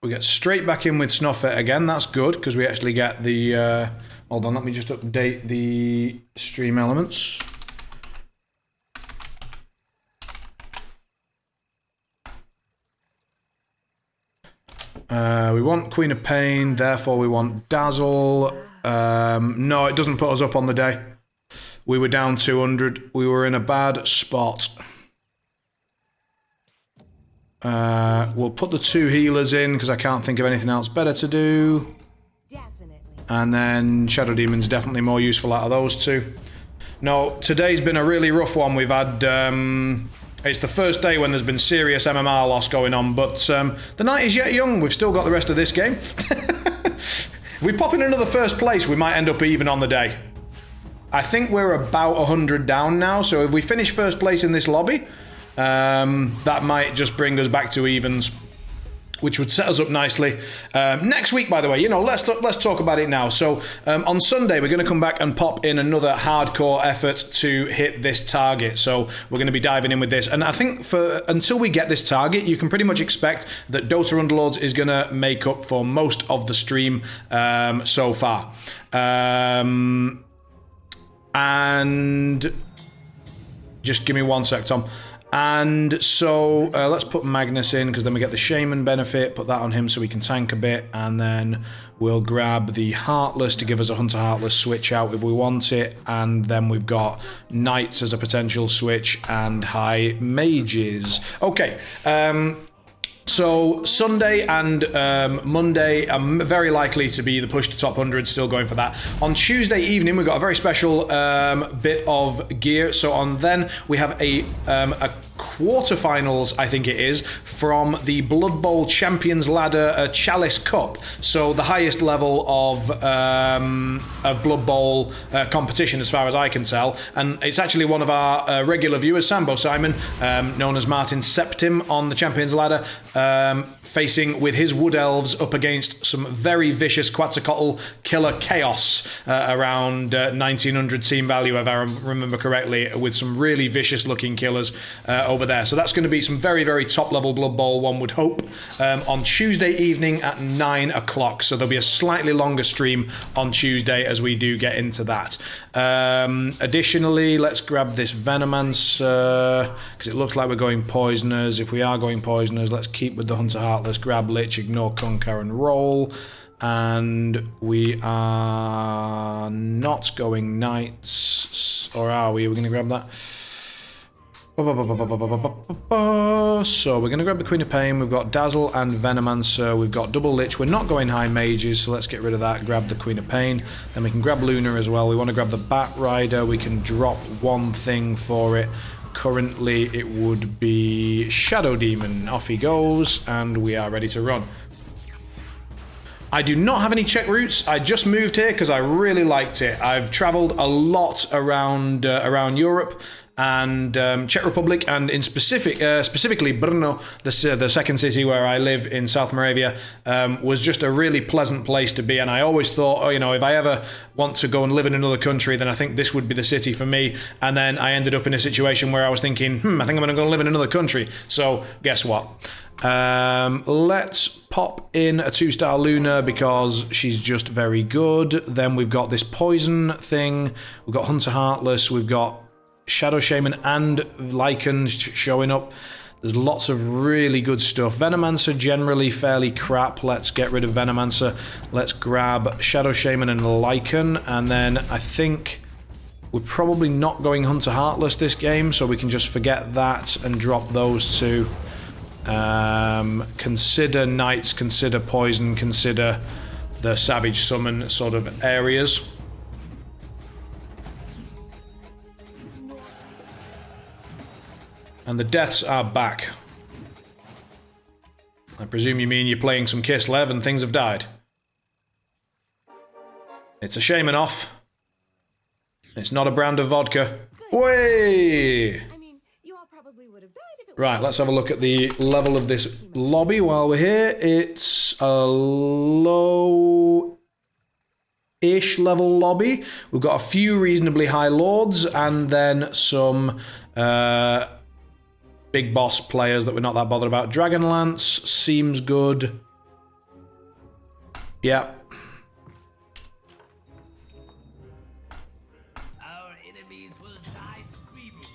We get straight back in with Snuffit again. That's good, because we actually get the... hold on, let me just update the stream elements. We want Queen of Pain, therefore we want Dazzle. No, it doesn't put us up on the day. We were down 200. We were in a bad spot. We'll put the 2 healers in because I can't think of anything else better to do. Definitely. And then Shadow Demon's definitely more useful out of those 2. No, today's been a really rough one. We've had... it's the first day when there's been serious MMR loss going on, but the night is yet young. We've still got the rest of this game. If we pop in another first place, we might end up even on the day. I think we're about 100 down now, so if we finish first place in this lobby, that might just bring us back to evens, which would set us up nicely. Next week, by the way, you know, let's talk about it now. So on Sunday, we're going to come back and pop in another hardcore effort to hit this target. So we're going to be diving in with this. And I think until we get this target, you can pretty much expect that Dota Underlords is going to make up for most of the stream so far. And just give me 1 sec, Tom. And so let's put Magnus in, because then we get the Shaman benefit, put that on him so we can tank a bit, and then we'll grab the Heartless to give us a Hunter Heartless switch out if we want it, and then we've got Knights as a potential switch, and High Mages. Okay, so Sunday and Monday are very likely to be the push to top 100, still going for that. On Tuesday evening, we've got a very special bit of gear. So on then, we have a quarterfinals, I think it is, from the Blood Bowl Champions Ladder Chalice Cup. So the highest level of Blood Bowl competition, as far as I can tell. And it's actually one of our regular viewers, Sambo Simon, known as Martin Septim on the Champions Ladder, facing with his Wood Elves up against some very vicious Quetzalcoatl killer chaos around 1900 team value, if I remember correctly, with some really vicious looking killers over there. So that's going to be some very, very top level Blood Bowl, one would hope, on Tuesday evening at 9 o'clock. So there'll be a slightly longer stream on Tuesday as we do get into that. Additionally, let's grab this Venomancer, because it looks like we're going Poisoners. If we are going Poisoners, let's keep with the Hunter Heart. Let's grab Lich, ignore Conquer and roll. And we are not going Knights, or are we? We're going to grab that. So we're going to grab the Queen of Pain. We've got Dazzle and Venomancer. We've got double Lich. We're not going High Mages, so let's get rid of that. Grab the Queen of Pain. Then we can grab Luna as well. We want to grab the Bat Rider. We can drop one thing for it. Currently, it would be Shadow Demon. Off he goes, and we are ready to run. I do not have any Czech routes. I just moved here because I really liked it. I've traveled a lot around Europe and Czech Republic, and in specifically Brno, the second city where I live in South Moravia, was just a really pleasant place to be. And I always thought, oh, you know, if I ever want to go and live in another country, then I think this would be the city for me. And then I ended up in a situation where I was thinking, I think I'm going to go live in another country. So guess what? Let's pop in a 2-star Luna because she's just very good. Then we've got this poison thing. We've got Hunter Heartless. We've got Shadow Shaman and Lycan showing up. There's lots of really good stuff. Venomancer generally fairly crap. Let's get rid of Venomancer. Let's grab Shadow Shaman and Lycan, and then I think we're probably not going Hunter Heartless this game, so we can just forget that and drop those two. Consider Knights, consider Poison, consider the Savage Summon sort of areas. And the deaths are back. I presume you mean you're playing some Kislev and things have died. It's a Shaman off. It's not a brand of vodka. Way! Right, let's have a look at the level of this lobby while we're here. It's a low-ish level lobby. We've got a few reasonably high lords and then some big boss players that we're not that bothered about. Dragonlance seems good. Yeah. Our enemies will die screaming.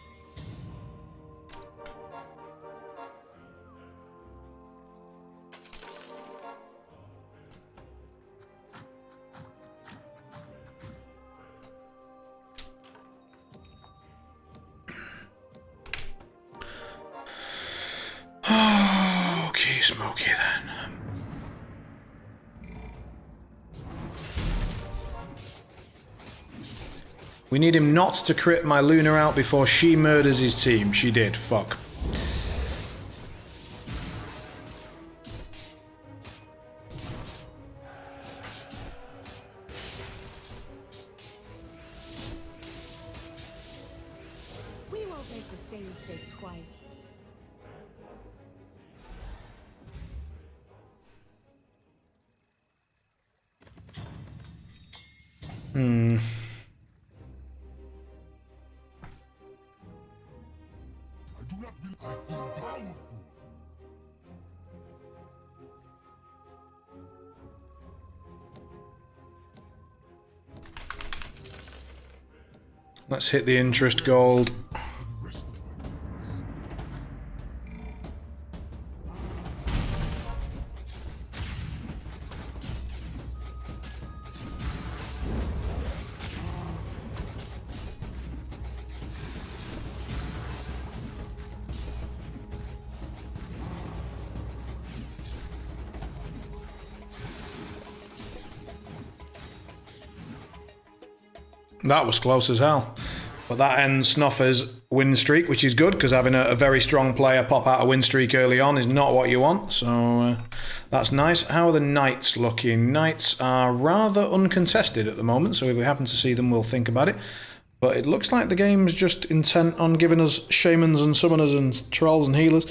Okay, Smokey then. We need him not to crit my Luna out before she murders his team. She did. Fuck. We won't make the same mistake twice. I feel powerful. Let's hit the interest gold. That was close as hell. But that ends Snuffer's win streak, which is good, because having a very strong player pop out a win streak early on is not what you want, so that's nice. How are the Knights looking? Knights are rather uncontested at the moment, so if we happen to see them, we'll think about it. But it looks like the game's just intent on giving us shamans and summoners and trolls and healers.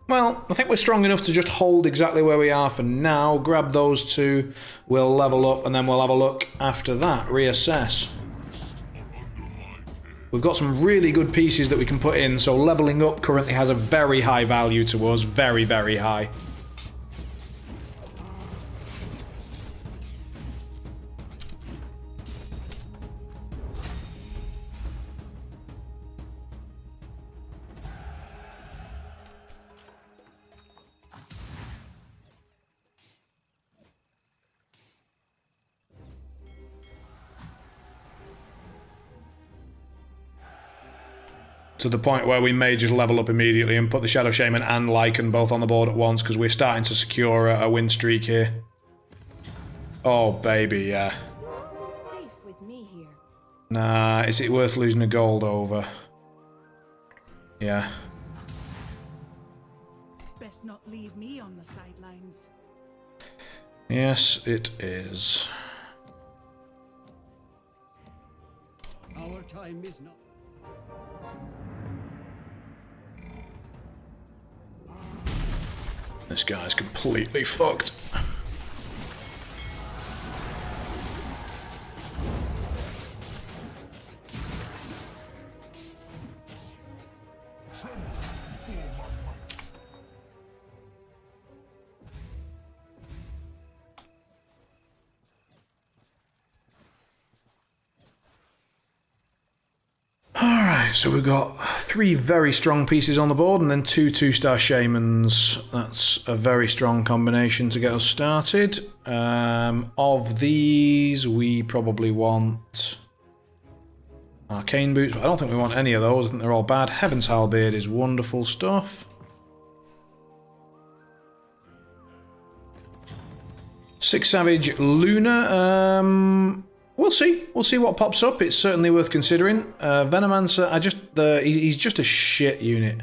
Well, I think we're strong enough to just hold exactly where we are for now. Grab those two, we'll level up, and then we'll have a look after that, reassess. We've got some really good pieces that we can put in, so leveling up currently has a very high value to us, very, very high. To the point where we may just level up immediately and put the Shadow Shaman and Lycan both on the board at once, because we're starting to secure a win streak here. Oh, baby, yeah. You're almost safe with me here. Nah, is it worth losing a gold over? Yeah. Best not leave me on the sidelines. Yes, it is. Our time is not. This guy's completely fucked. Alright, so we've got 3 very strong pieces on the board and then 2 2-star Shamans. That's a very strong combination to get us started. Of these, we probably want Arcane Boots, but I don't think we want any of those. I think they're all bad. Heaven's Halberd is wonderful stuff. 6 Savage Luna. We'll see. We'll see what pops up. It's certainly worth considering. Venomancer, he's just a shit unit.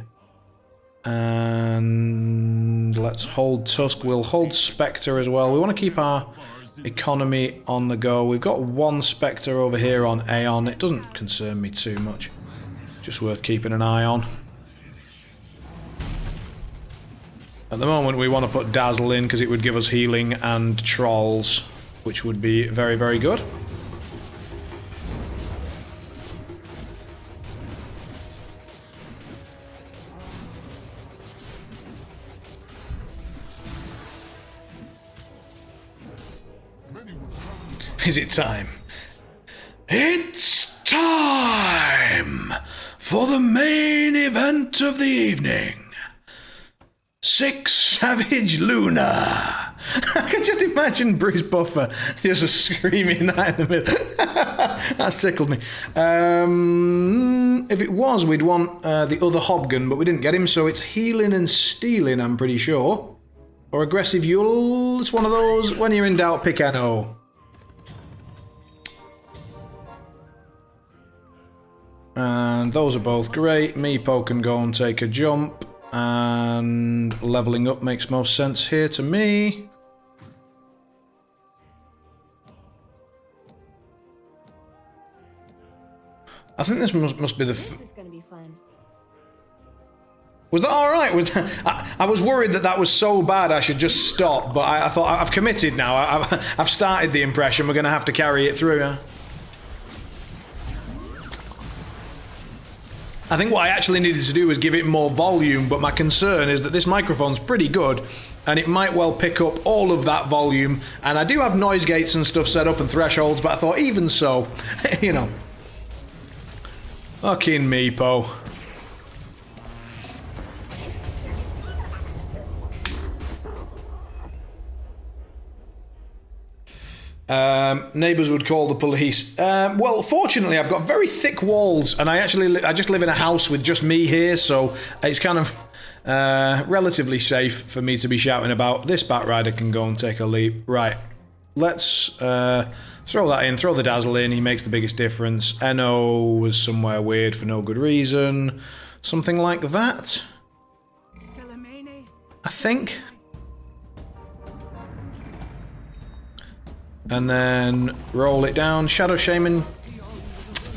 And let's hold Tusk. We'll hold Spectre as well. We want to keep our economy on the go. We've got 1 Spectre over here on Aeon. It doesn't concern me too much. Just worth keeping an eye on. At the moment, we want to put Dazzle in because it would give us healing and trolls, which would be very, very good. Is it time? It's time for the main event of the evening. 6 Savage Luna. I can just imagine Bruce Buffer just screaming that in the middle. That's tickled me. If it was, we'd want the other Hobgun, but we didn't get him, so it's healing and stealing, I'm pretty sure. Or aggressive Yule. It's one of those. When you're in doubt, pick NO. And those are both great. Meepo can go and take a jump. And leveling up makes most sense here to me. I think this must be the... This is gonna be fun. Was that alright? I was worried that was so bad I should just stop, but I thought I've committed now. I've started the impression. We're going to have to carry it through. I think what I actually needed to do was give it more volume, but my concern is that this microphone's pretty good and it might well pick up all of that volume, and I do have noise gates and stuff set up and thresholds, but I thought even so, you know. Fucking Meepo. Neighbours would call the police. Well, fortunately, I've got very thick walls, and I just live in a house with just me here, so it's kind of relatively safe for me to be shouting about. This Bat Rider can go and take a leap. Right, let's throw that in, throw the Dazzle in, he makes the biggest difference. NO was somewhere weird for no good reason. Something like that, I think. And then roll it down. Shadow Shaman.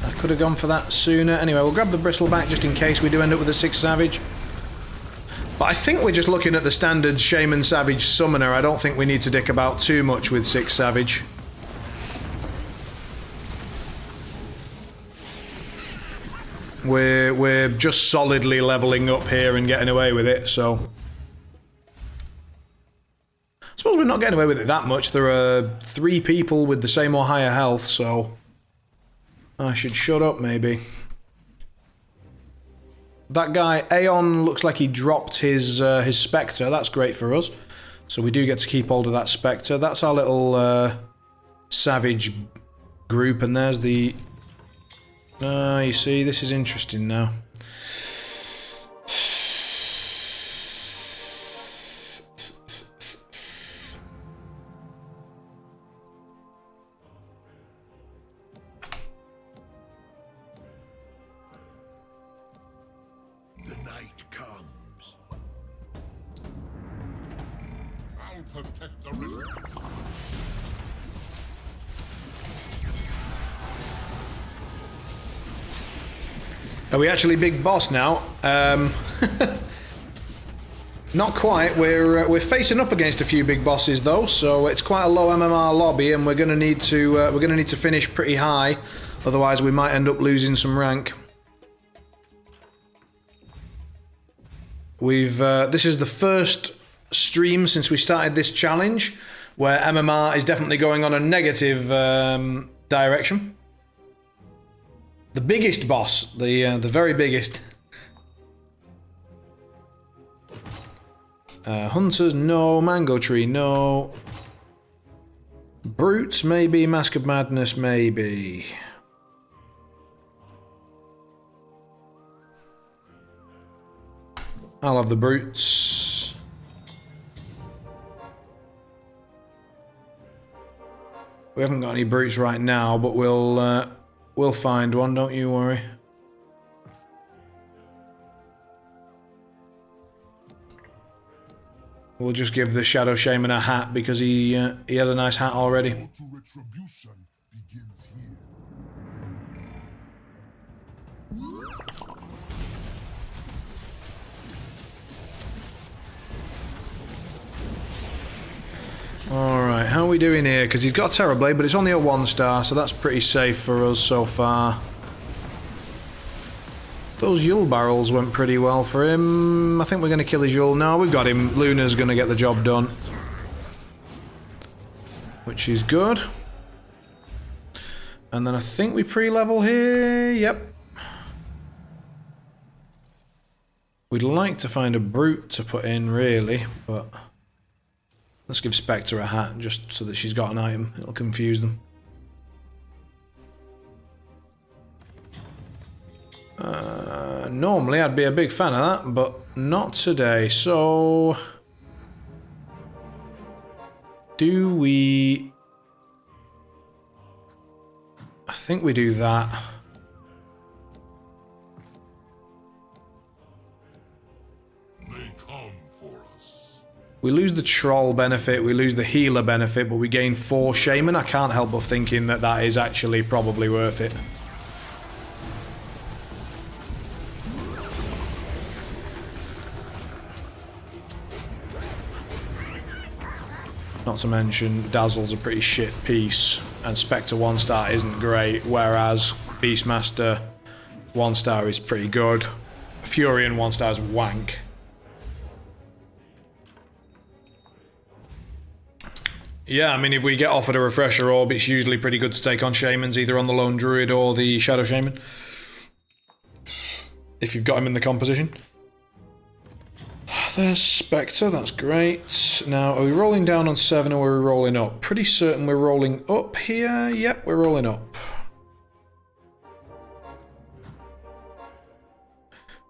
I could have gone for that sooner. Anyway, we'll grab the bristle back just in case we do end up with a 6 Savage. But I think we're just looking at the standard Shaman Savage Summoner. I don't think we need to dick about too much with 6 Savage. We're just solidly leveling up here and getting away with it, so... I suppose we're not getting away with it that much. There are 3 people with the same or higher health, so... I should shut up, maybe. That guy, Aeon, looks like he dropped his Spectre. That's great for us. So we do get to keep hold of that Spectre. That's our little Savage group, and there's the... you see, this is interesting now. The night comes. I'll protect the river. Are we actually big boss now? Not quite. We're facing up against a few big bosses though, so it's quite a low MMR lobby, and we're going to need to finish pretty high, otherwise we might end up losing some rank. This is the first stream since we started this challenge where MMR is definitely going on a negative direction. The biggest boss, the very biggest. Hunters, no. Mango Tree, no. Brutes, maybe. Mask of Madness, maybe. I'll have the Brutes. We haven't got any Brutes right now, but we'll find one, don't you worry. We'll just give the Shadow Shaman a hat because he has a nice hat already. To retribution begins here. Alright, how are we doing here? Because he's got a Terrorblade, but it's only a 1-star, so that's pretty safe for us so far. Those Yule barrels went pretty well for him. I think we're going to kill his Yule. No, we've got him. Luna's going to get the job done. Which is good. And then I think we pre-level here. Yep. We'd like to find a brute to put in, really, but let's give Spectre a hat just so that she's got an item. It'll confuse them. Normally I'd be a big fan of that, but not today. So, do we... I think we do that. They come for us. We lose the troll benefit, we lose the healer benefit, but we gain 4 shaman. I can't help but thinking that that is actually probably worth it. Not to mention, Dazzle's a pretty shit piece, and Spectre 1-star isn't great, whereas Beastmaster 1-star is pretty good. Furion 1-star is wank. Yeah, I mean, if we get offered a refresher orb, it's usually pretty good to take on shamans, either on the lone druid or the shadow shaman. If you've got him in the composition. There's Spectre, that's great. Now, are we rolling down on 7 or are we rolling up? Pretty certain we're rolling up here. Yep, we're rolling up.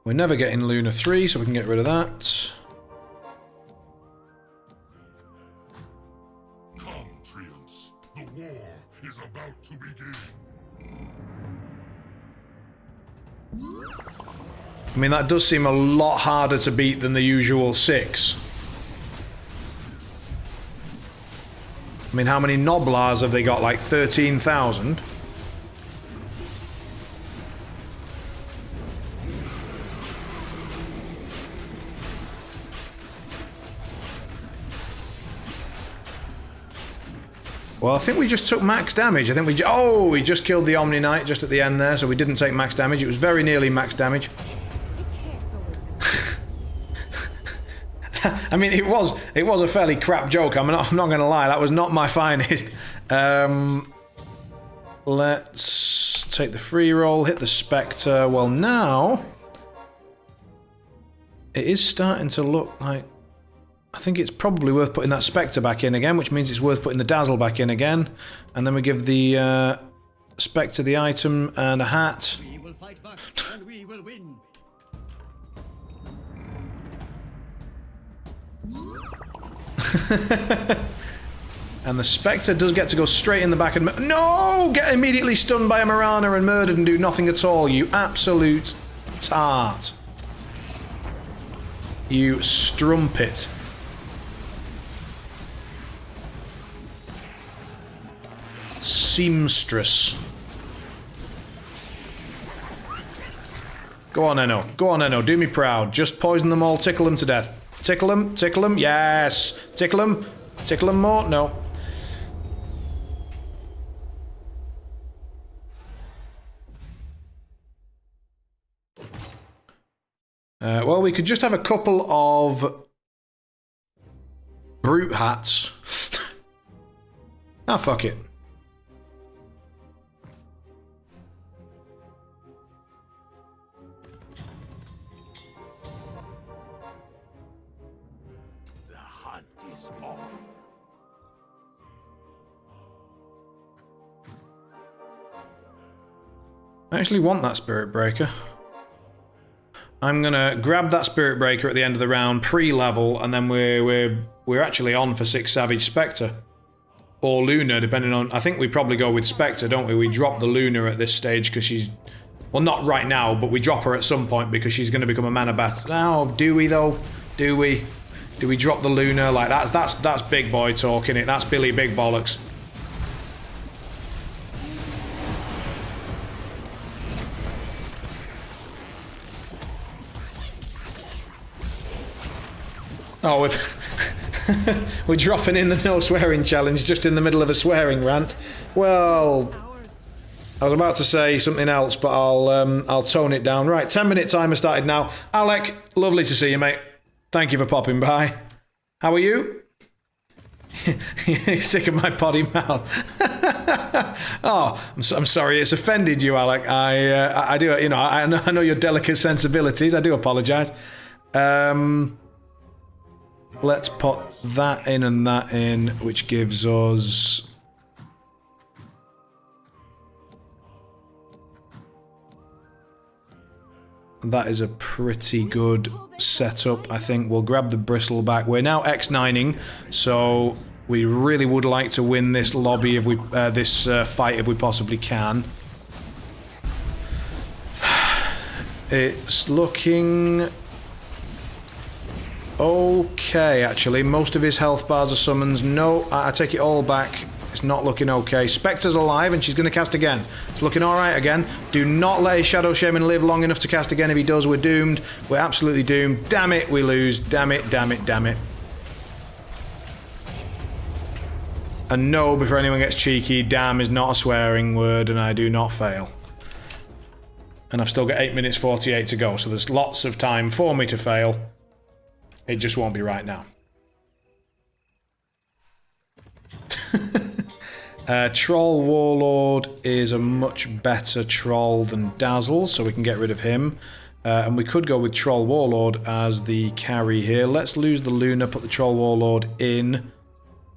We're never getting Luna 3, so we can get rid of that. Come, Treants. The war is about to begin. I mean, that does seem a lot harder to beat than the usual 6. I mean, how many Noblars have they got? Like 13,000? Well, I think we just took max damage. I think we... Oh, we just killed the Omni Knight just at the end there, so we didn't take max damage. It was very nearly max damage. I mean, it was a fairly crap joke. I'm not going to lie. That was not my finest. Let's take the free roll, hit the Spectre. Well, now it is starting to look like... I think it's probably worth putting that Spectre back in again, which means it's worth putting the Dazzle back in again. And then we give the Spectre the item and a hat. We will fight back, and we will win. And the Spectre does get to go straight in the back and... No! Get immediately stunned by a Marana and murdered and do nothing at all, you absolute tart. You strumpet. Seamstress. Go on, Enno. Go on, Enno. Do me proud. Just poison them all. Tickle them to death. Tickle them. Tickle them. Yes. Tickle them. Tickle them more. No. Well, we could just have a couple of brute hats. Ah, fuck it. The hunt is on. I actually want that Spirit Breaker. I'm gonna grab that Spirit Breaker at the end of the round, pre-level, and then we're actually on for 6 Savage Spectre. Or Luna, depending on... I think we probably go with Spectre, don't we? We drop the Luna at this stage because she's... Well, not right now, but we drop her at some point because she's going to become a mana bat. Now, do we though? Do we? Do we drop the Luna? Like, that's big boy talk, innit? That's Billy Big Bollocks. Oh, we're dropping in the no swearing challenge just in the middle of a swearing rant. Well, I was about to say something else, but I'll tone it down. Right, 10-minute timer started now. Alec, lovely to see you, mate. Thank you for popping by. How are you? You're sick of my potty mouth. Oh, I'm sorry. It's offended you, Alec. I do. You know, I know your delicate sensibilities. I do apologise. Let's put that in and that in, which gives us. That is a pretty good setup. I think we'll grab the bristle back. We're now X9ing, so we really would like to win this lobby if we fight if we possibly can. It's looking okay, actually. Most of his health bars are summons. No, I take it all back. It's not looking okay. Spectre's alive and she's going to cast again. It's looking alright again. Do not let his Shadow Shaman live long enough to cast again. If he does, we're doomed. We're absolutely doomed. Damn it, we lose. Damn it, damn it, damn it. And no, before anyone gets cheeky, damn is not a swearing word and I do not fail. And I've still got 8 minutes 48 to go, so there's lots of time for me to fail. It just won't be right now. Troll Warlord is a much better troll than Dazzle, so we can get rid of him. And we could go with Troll Warlord as the carry here. Let's lose the Luna, put the Troll Warlord in.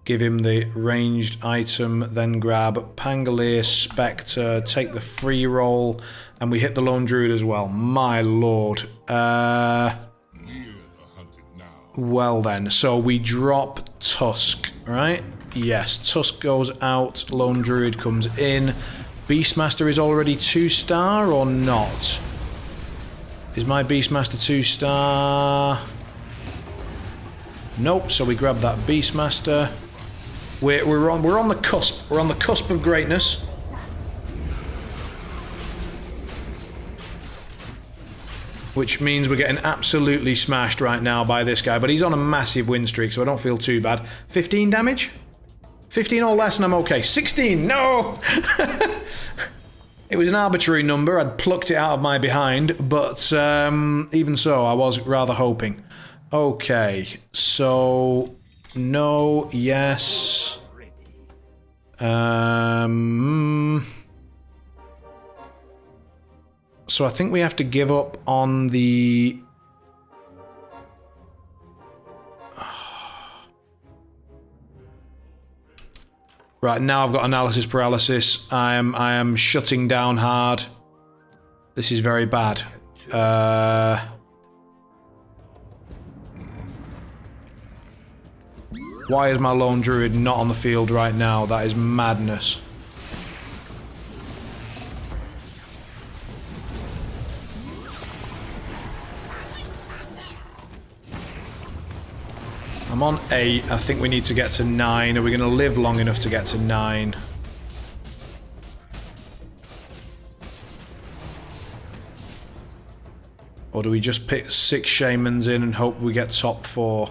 Give him the ranged item, then grab Pangolier, Spectre, take the free roll, and we hit the Lone Druid as well. My lord. Well then, so we drop Tusk, right? Yes, Tusk goes out, Lone Druid comes in. Beastmaster is already 2-star or not? Is my Beastmaster 2-star? Nope, so we grab that Beastmaster. We're on the cusp. We're on the cusp of greatness. Which means we're getting absolutely smashed right now by this guy. But he's on a massive win streak, so I don't feel too bad. 15 damage? 15 or less and I'm okay. 16! No! It was an arbitrary number. I'd plucked it out of my behind. But even so, I was rather hoping. Okay, so... No, yes... So I think we have to give up on the... Right, now I've got analysis paralysis. I am shutting down hard. This is very bad. Why is my Lone Druid not on the field right now? That is madness. I'm on 8. I think we need to get to 9. Are we going to live long enough to get to 9? Or do we just pick 6 Shamans in and hope we get top 4?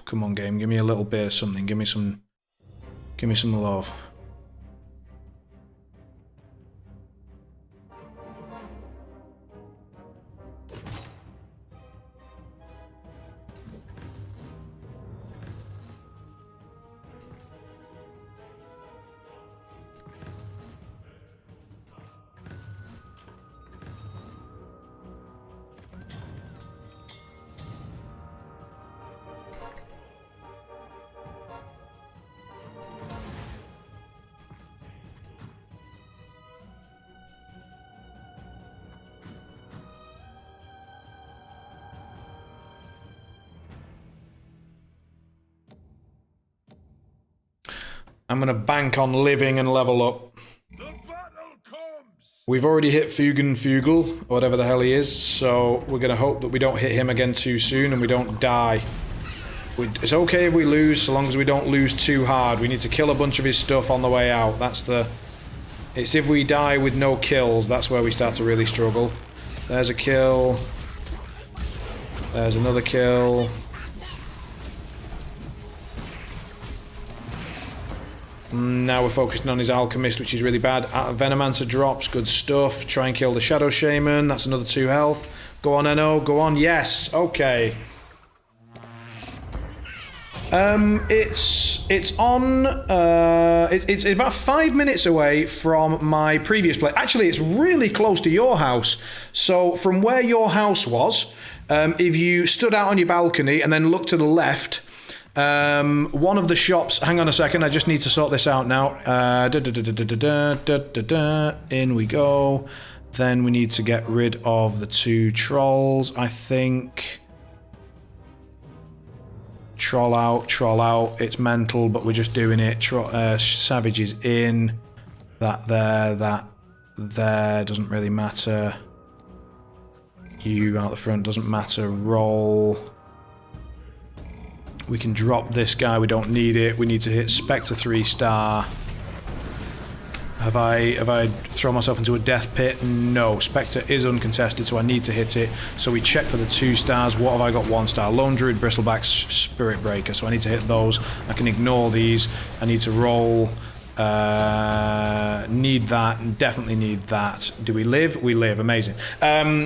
Come on, game. Give me a little bit of something. Give me some love. I'm going to bank on living and level up. The battle comes! We've already hit Fugan Fugel, or whatever the hell he is, so we're going to hope that we don't hit him again too soon and we don't die. It's okay if we lose, so long as we don't lose too hard. We need to kill a bunch of his stuff on the way out. That's the... It's if we die with no kills, that's where we start to really struggle. There's a kill. There's another kill. Now we're focusing on his Alchemist, which is really bad. Venomancer drops, good stuff. Try and kill the Shadow Shaman, that's another 2 health. Go on, Enno. Go on. Yes. Okay. It's on. It's about 5 minutes away from my previous place. Actually, it's really close to your house. So from where your house was, if you stood out on your balcony and then looked to the left, one of the shops. Hang on a second. I just need to sort this out now. In we go. Then we need to get rid of the 2 trolls. I think. Troll out. It's mental, but we're just doing it. Savage is in. That there doesn't really matter. You out the front doesn't matter. Roll. We can drop this guy. We don't need it. We need to hit Spectre 3-star. Have I thrown myself into a death pit? No. Spectre is uncontested, so I need to hit it. So we check for the 2 stars. What have I got? 1 star. Lone Druid, Bristleback, Spirit Breaker. So I need to hit those. I can ignore these. I need to roll. Need that. Definitely need that. Do we live? We live. Amazing.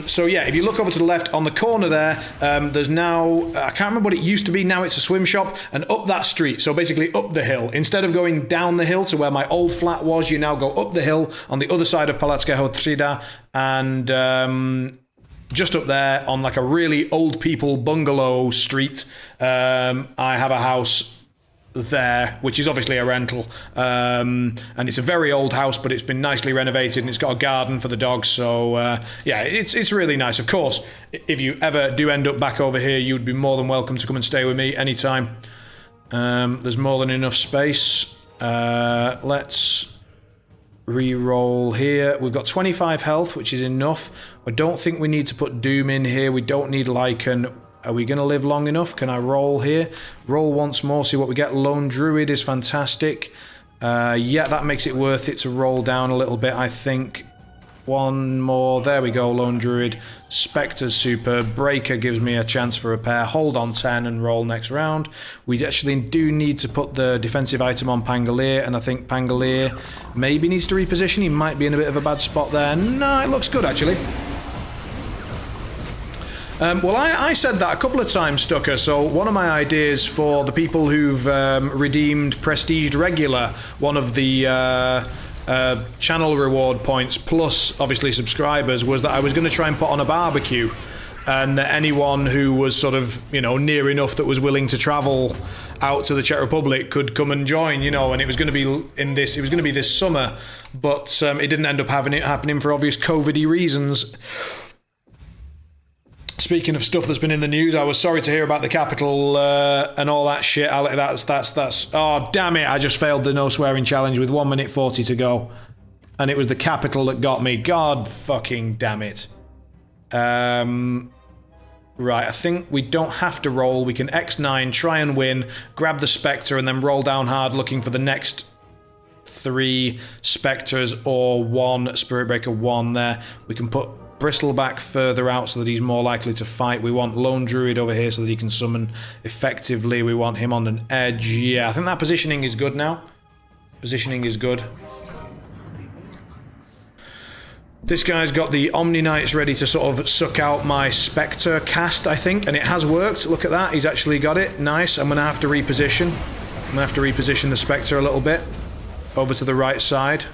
So yeah, if you look over to the left on the corner there, there's now, I can't remember what it used to be. Now it's a swim shop, and up that street. So basically up the hill. Instead of going down the hill to where my old flat was, you now go up the hill on the other side of Palacka Trida, and just up there on like a really old people bungalow street, I have a house there, which is obviously a rental, and it's a very old house, but it's been nicely renovated, and it's got a garden for the dogs. So yeah, it's really nice. Of course, if you ever do end up back over here, you would be more than welcome to come and stay with me anytime. There's more than enough space. Let's re-roll here. We've got 25 health, which is enough. I don't think we need to put Doom in here. We don't need Lycan. Are we going to live long enough? Can I roll here? Roll once more, see what we get. Lone Druid is fantastic. Yeah, that makes it worth it to roll down a little bit, I think. One more. There we go, Lone Druid. Spectre's superb. Breaker gives me a chance for repair. Hold on 10 and roll next round. We actually do need to put the defensive item on Pangolier, and I think Pangolier maybe needs to reposition. He might be in a bit of a bad spot there. No, it looks good, actually. Well, I said that a couple of times, Stucker, so one of my ideas for the people who've redeemed Prestiged Regular, one of the channel reward points, plus obviously subscribers, was that I was going to try and put on a barbecue, and that anyone who was sort of, you know, near enough that was willing to travel out to the Czech Republic could come and join, you know, and it was going to be it was going to be this summer, but it didn't end up happening for obvious COVID-y reasons. Speaking of stuff that's been in the news, I was sorry to hear about the capital and all that shit. That's. Oh, damn it! I just failed the no swearing challenge with 1 minute 40 to go, and it was the capital that got me. God fucking damn it! Right, I think we don't have to roll. We can X9, try and win, grab the Spectre, and then roll down hard looking for the next 3 Spectres or 1 Spirit Breaker 1 there. We can put Bristleback further out so that he's more likely to fight. We want Lone Druid over here so that he can summon effectively. We want him on an edge. Yeah, I think that positioning is good now. Positioning is good. This guy's got the Omni Knights ready to sort of suck out my Spectre cast, I think, and it has worked. Look at that, he's actually got it. Nice. I'm going to have to reposition. I'm going to have to reposition the Spectre a little bit over to the right side.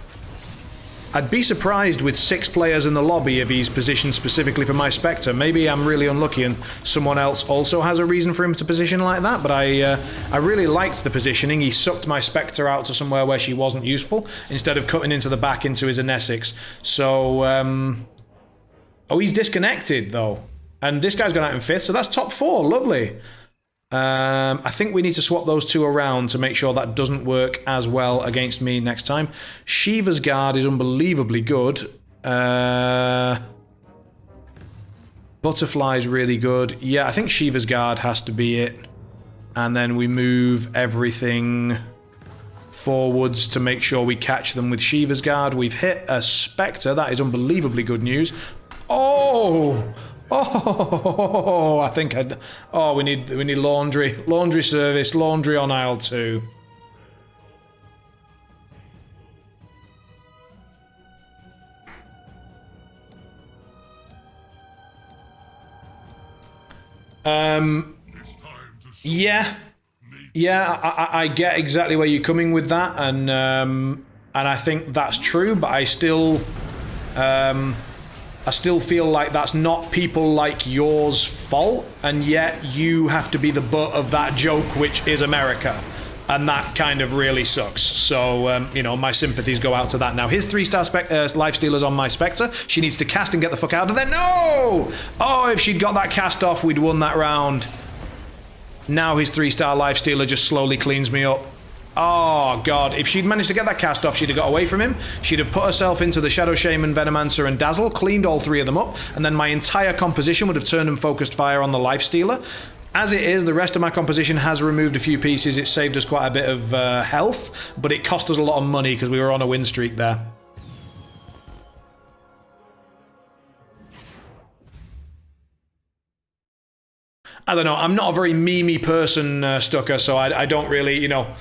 I'd be surprised with 6 players in the lobby if he's positioned specifically for my Spectre. Maybe I'm really unlucky and someone else also has a reason for him to position like that, but I really liked the positioning. He sucked my Spectre out to somewhere where she wasn't useful, instead of cutting into the back into his Anesix. So, oh, he's disconnected, though. And this guy's gone out in 5th, so that's top 4. Lovely. I think we need to swap those 2 around to make sure that doesn't work as well against me next time. Shiva's Guard is unbelievably good. Butterfly's really good. Yeah, I think Shiva's Guard has to be it. And then we move everything forwards to make sure we catch them with Shiva's Guard. We've hit a Spectre. That is unbelievably good news. Oh! Oh, I think we need laundry service, laundry on aisle 2. It's time to show Yeah. Yeah, I get exactly where you're coming with that, and I think that's true, but I still feel like that's not people like yours' fault, and yet you have to be the butt of that joke, which is America. And that kind of really sucks. So, you know, my sympathies go out to that. Now, his 3-star Lifestealer's on my Spectre. She needs to cast and get the fuck out of there. No! Oh, if she'd got that cast off, we'd won that round. Now his 3-star Lifestealer just slowly cleans me up. Oh, God. If she'd managed to get that cast off, she'd have got away from him. She'd have put herself into the Shadow Shaman, Venomancer, and Dazzle, cleaned all 3 of them up, and then my entire composition would have turned and focused fire on the Lifestealer. As it is, the rest of my composition has removed a few pieces. It saved us quite a bit of health, but it cost us a lot of money because we were on a win streak there. I don't know. I'm not a very memey person, Stucker, so I don't really, you know.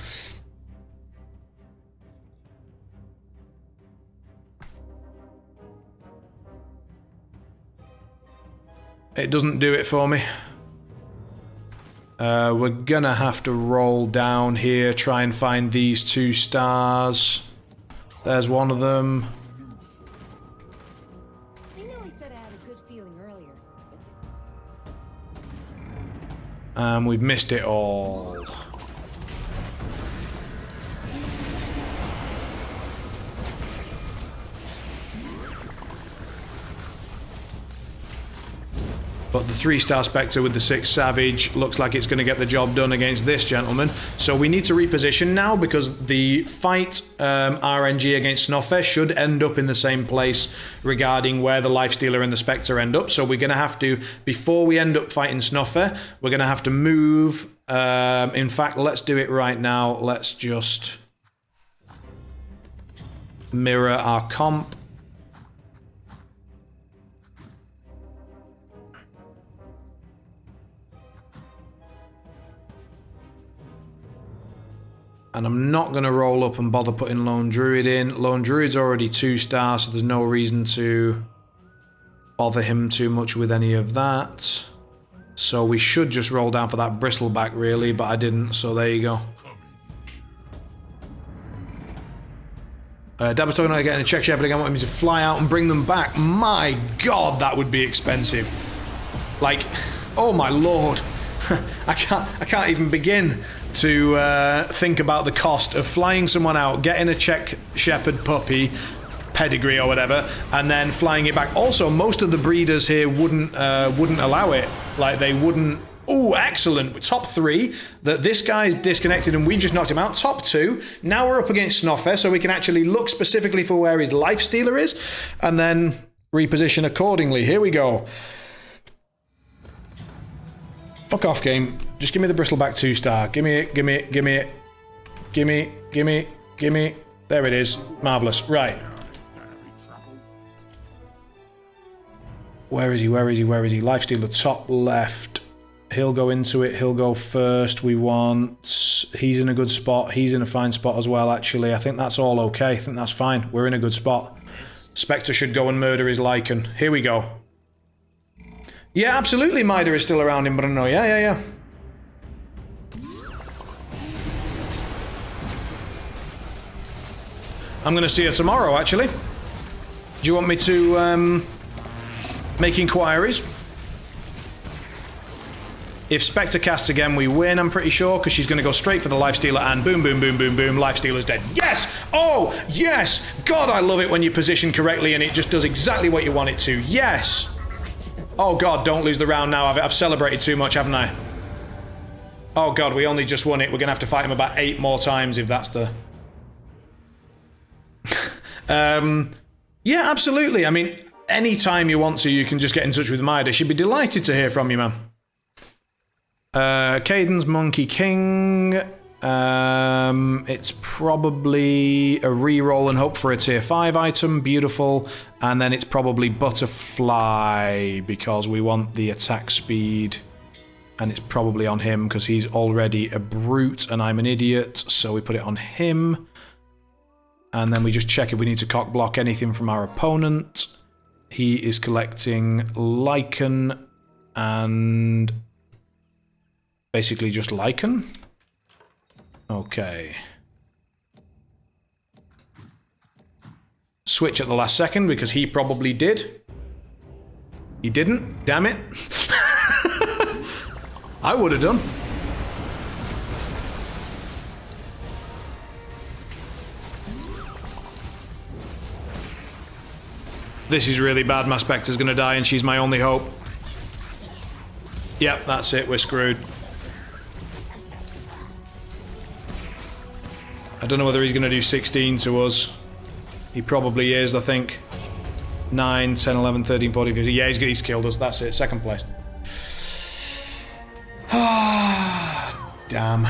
It doesn't do it for me. We're gonna have to roll down here, try and find these 2 stars. There's one of them. I know I said I had a good feeling earlier, We've missed it all. But the 3-star Spectre with the 6 Savage looks like it's going to get the job done against this gentleman. So we need to reposition now because the fight RNG against Snoffer should end up in the same place regarding where the Lifestealer and the Spectre end up. So we're going to have to, before we end up fighting Snoffer, we're going to have to move. In fact, let's do it right now. Let's just mirror our comp. And I'm not going to roll up and bother putting Lone Druid in. Lone Druid's already 2 stars, so there's no reason to bother him too much with any of that. So we should just roll down for that Bristleback, really, but I didn't, so there you go. Dad was talking about getting a Czech Shepherd again, wanting me to fly out and bring them back. My God, that would be expensive. Like, oh my Lord. I can't even begin to think about the cost of flying someone out, getting a Czech Shepherd puppy, pedigree or whatever, and then flying it back. Also, most of the breeders here wouldn't allow it. Like, they wouldn't. Oh, excellent. Top 3. This guy's disconnected and we just knocked him out. Top 2. Now we're up against Snoffer, so we can actually look specifically for where his Lifestealer is, and then reposition accordingly. Here we go. Fuck off, game. Just give me the Bristleback 2-star. Give me it, give me it, give me it. Give me, give me, give me. There it is. Marvellous. Right. Where is he? Where is he? Where is he? Lifestealer top left. He'll go into it. He'll go first. We want... He's in a good spot. He's in a fine spot as well, actually. I think that's all okay. I think that's fine. We're in a good spot. Spectre should go and murder his Lycan. Here we go. Yeah, absolutely, Mida is still around him, but I don't know. Yeah. I'm going to see her tomorrow, actually. Do you want me to make inquiries? If Spectre casts again, we win, I'm pretty sure, because she's going to go straight for the Lifestealer, and boom, boom, boom, boom, boom, Lifestealer's dead. Yes! Oh, yes! God, I love it when you position correctly and it just does exactly what you want it to. Yes! Oh God, don't lose the round now. I've celebrated too much, haven't I? Oh God, we only just won it. We're going to have to fight him about 8 more times if that's the... Yeah, absolutely. I mean, anytime you want to, you can just get in touch with Mida. She'd be delighted to hear from you, man. Caden's Monkey King. It's probably a reroll and hope for a tier 5 item. Beautiful. And then it's probably Butterfly because we want the attack speed. And it's probably on him because he's already a brute and I'm an idiot. So we put it on him. And then we just check if we need to cock block anything from our opponent. He is collecting Lycan and Basically just Lycan. Okay. Switch at the last second because he probably did. He didn't. Damn it. I would have done. This is really bad. My Spectre's gonna die and she's my only hope. Yep, that's it. We're screwed. I don't know whether he's gonna do 16 to us. He probably is, I think. 9, 10, 11, 13, 14, 15. Yeah, he's killed us. That's it. Second place. Damn.